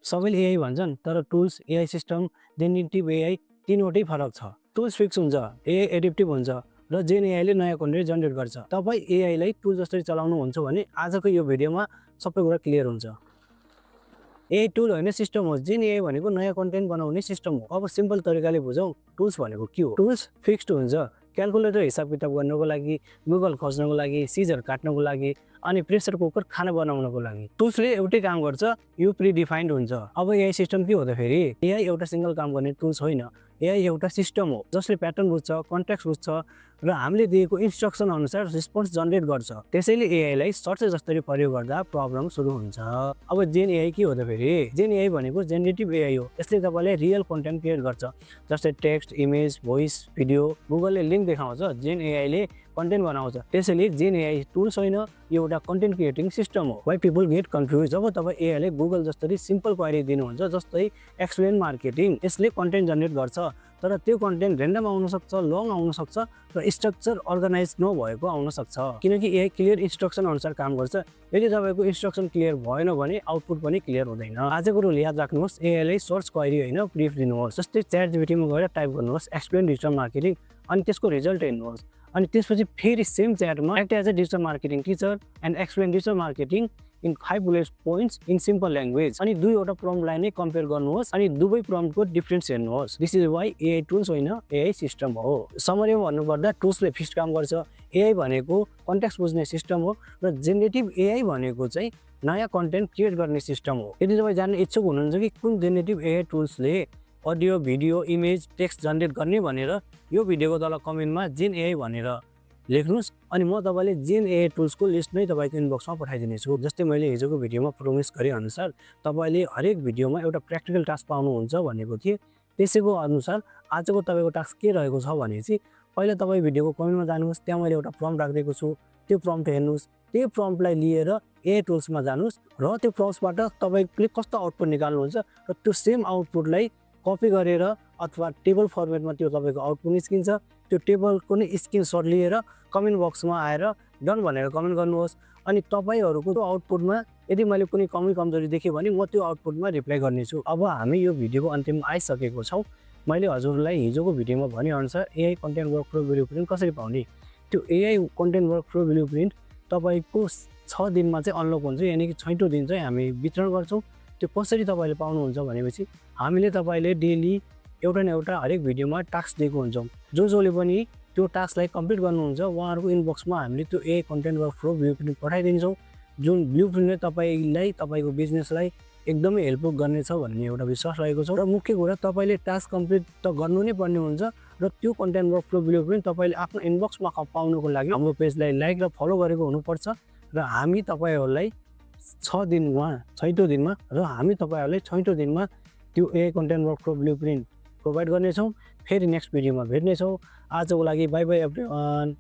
सबैले एआई भन्छन् तर tools AI system generative AI तीनवटै फरक छ। टुल्स फिक्स हुन्छ, एआई एडिप्टिभ हुन्छ र जेन एआईले नयाँ कन्टेन्ट जेनेरेट गर्छ। तपाईँ एआईलाई टुल जसरी चलाउनुहुन्छ भने आजको यो भिडियोमा सबै कुरा क्लियर हुन्छ। एआई टुल होइन सिस्टम हो। जेन एआई भनेको नयाँ कन्टेन्ट बनाउने सिस्टम हो। अब सिम्पल तरिकाले बुझौँ टुल्स भनेको के हो। टुल्स फिक्स्ड हुन्छ, क्यालकुलेटर हिसाब किताब गर्नको लागि, गुगल खोज्नको लागि, सिजर काट्नको लागि अनि प्रेसर कुकर खाना बनाउनको लागि। टुल्सले एउटै काम गर्छ, यो प्रिडिफाइन्ड हुन्छ। अब एआई सिस्टम के हो त फेरि? एआई एउटा सिंगल काम गर्ने टुल्स होइन, एआई एउटा सिस्टम हो जसले प्याटर्न बुझ्छ, कन्टेक्स्ट बुझ्छ र हामीले दिएको इन्स्ट्रक्सन अनुसार रिस्पोन्स जेनेरेट गर्छ। त्यसैले एआईलाई सर्च जसरी प्रयोग गर्दा प्रब्लम सुरु हुन्छ। अब जेन एआई के हो त फेरि? जेन एआई भनेको जेनेरेटिभ एआई हो। यसले तपाईँलाई रियल कन्टेन्ट क्रिएट गर्छ, जस्तै टेक्स्ट, इमेज, भोइस, भिडियो। गुगलले लिङ्क देखाउँछ, जेन एआईले कन्टेन्ट बनाउँछ। त्यसैले जेन एआई टुल्स होइन, यो एउटा कन्टेन्ट क्रिएटिङ सिस्टम हो। Why people get confuse? जब तपाईँ एआईले गुगल जसरी सिम्पल क्वेरी दिनुहुन्छ, जस्तै एक्सप्लेन मार्केटिङ, यसले कन्टेन्ट जेनेरेट गर्छ, तर त्यो कन्टेन्ट ऱ्यान्डम आउन सक्छ, लङ आउन सक्छ र स्ट्रक्चर अर्गनाइज नभएको आउन सक्छ, किनकि एआई क्लियर इन्स्ट्रक्सन अनुसार काम गर्छ। यदि तपाईँको इन्स्ट्रक्सन क्लियर भएन भने आउटपुट पनि क्लियर हुँदैन। आजको रुल याद राख्नुहोस्, एआईलाई सर्च क्वेरी होइन ब्रिफ दिनुहोस्। जस्तै च्याट जिपिटीमा गएर टाइप गर्नुहोस् एक्सप्लेन डिजिटल मार्केटिङ अनि त्यसको रिजल्ट हेर्नुहोस्, अनि त्यसपछि फेरि सेम च्याटमा act as a digital marketing teacher and explain digital marketing in 5 bullet points in simple language. अनि दुईवटा प्रम्प्टलाई नै कम्पेयर गर्नुहोस् अनि दुवै प्रम्प्टको डिफरेन्स हेर्नुहोस्। This is why AI tools होइन, एआई सिस्टम हो। समरीमा भन्नुपर्दा टुल्सले फिक्स्ड काम गर्छ, एआई भनेको कन्टेक्स्ट बुझ्ने सिस्टम हो र जेनेरेटिभ एआई भनेको चाहिँ नयाँ कन्टेन्ट क्रिएट गर्ने सिस्टम हो। यदि तपाईँ जान्न इच्छुक हुनुहुन्छ कि कुन जेनेरेटिभ एआई टुल्सले audio, video, image, text generate गर्ने भनेर यो भिडियोको तल कमेन्टमा जेन एआई भनेर लेख्नुहोस् अनि म तपाईँले जेन एआई टुल्सको लिस्ट नै तपाईँको इनबक्समा पठाइदिनेछु। जस्तै मैले हिजोको भिडियोमा प्रोमिस गरे अनुसार तपाईँले हरेक भिडियोमा एउटा प्र्याक्टिकल टास्क पाउनुहुन्छ भनेको थिएँ। त्यसैको अनुसार आजको तपाईँको टास्क के रहेको छ भने चाहिँ पहिला तपाईँ भिडियोको कमेन्टमा जानुहोस्, त्यहाँ मैले एउटा प्रम्प्ट राखिदिएको छु, त्यो प्रम्प्ट हेर्नुहोस्। त्यो प्रम्प्टलाई लिएर एआई टुल्समा जानुहोस् र त्यो प्रम्प्टबाट तपाईँले कस्तो आउटपुट निकाल्नुहुन्छ र त्यो सेम आउटपुटलाई कपी गरेर अथवा टेबल फर्मेटमा त्यो तपाईँको आउटपुट निस्किन्छ। त्यो टेबलको नै स्क्रिनसट लिएर कमेन्ट बक्समा आएर डन भनेर कमेन्ट गर्नुहोस्। अनि तपाईँहरूको त्यो आउटपुटमा यदि मैले कुनै कमी कमजोरी देखेँ भने म त्यो आउटपुटमा रिप्लाई गर्नेछु। अब हामी यो भिडियोको अन्तिममा आइसकेको छौँ। मैले हजुरलाई हिजोको भिडियोमा भनेअनुसार एआई कन्टेन्ट वर्कफ्लो ब्लुप्रिन्ट कसरी पाउने। त्यो एआई कन्टेन्ट वर्कफ्लो ब्लुप्रिन्ट तपाईँको 6 दिनमा चाहिँ अनलक हुन्छ, यानि कि 6औँ दिन चाहिँ हामी वितरण गर्छौँ। त्यो कसरी तपाईँले पाउनुहुन्छ भनेपछि हामीले तपाईँले डेली एउटा न एउटा हरेक भिडियोमा टास्क दिएको हुन्छौँ। जसले पनि त्यो टास्कलाई कम्प्लिट गर्नुहुन्छ उहाँहरूको इनबक्समा हामीले त्यो एआई कन्टेन्ट वर्कफ्लो ब्लुप्रिन्ट पठाइदिन्छौँ, जुन ब्लुप्रिन्टले तपाईँलाई तपाईँको बिजनेसलाई एकदमै हेल्पफुल गर्नेछ भन्ने एउटा विश्वास रहेको छ। र मुख्य कुरा तपाईँले टास्क कम्प्लिट त गर्नु नै पर्ने हुन्छ र त्यो कन्टेन्ट वर्कफ्लो ब्लुप्रिन्ट तपाईँले आफ्नो इनबक्समा पाउनुको लागि हाम्रो पेजलाई लाइक र फलो गरेको हुनुपर्छ र हामी तपाईँहरूलाई 6 दिनमा र हामी तपाईँहरूलाई 6औँ दिनमा त्यो AI content workflow blueprint provide गर्नेछौँ। फेरि नेक्स्ट भिडियोमा भेट्नेछौँ। आजको लागि बाई बाई एभ्रिवान।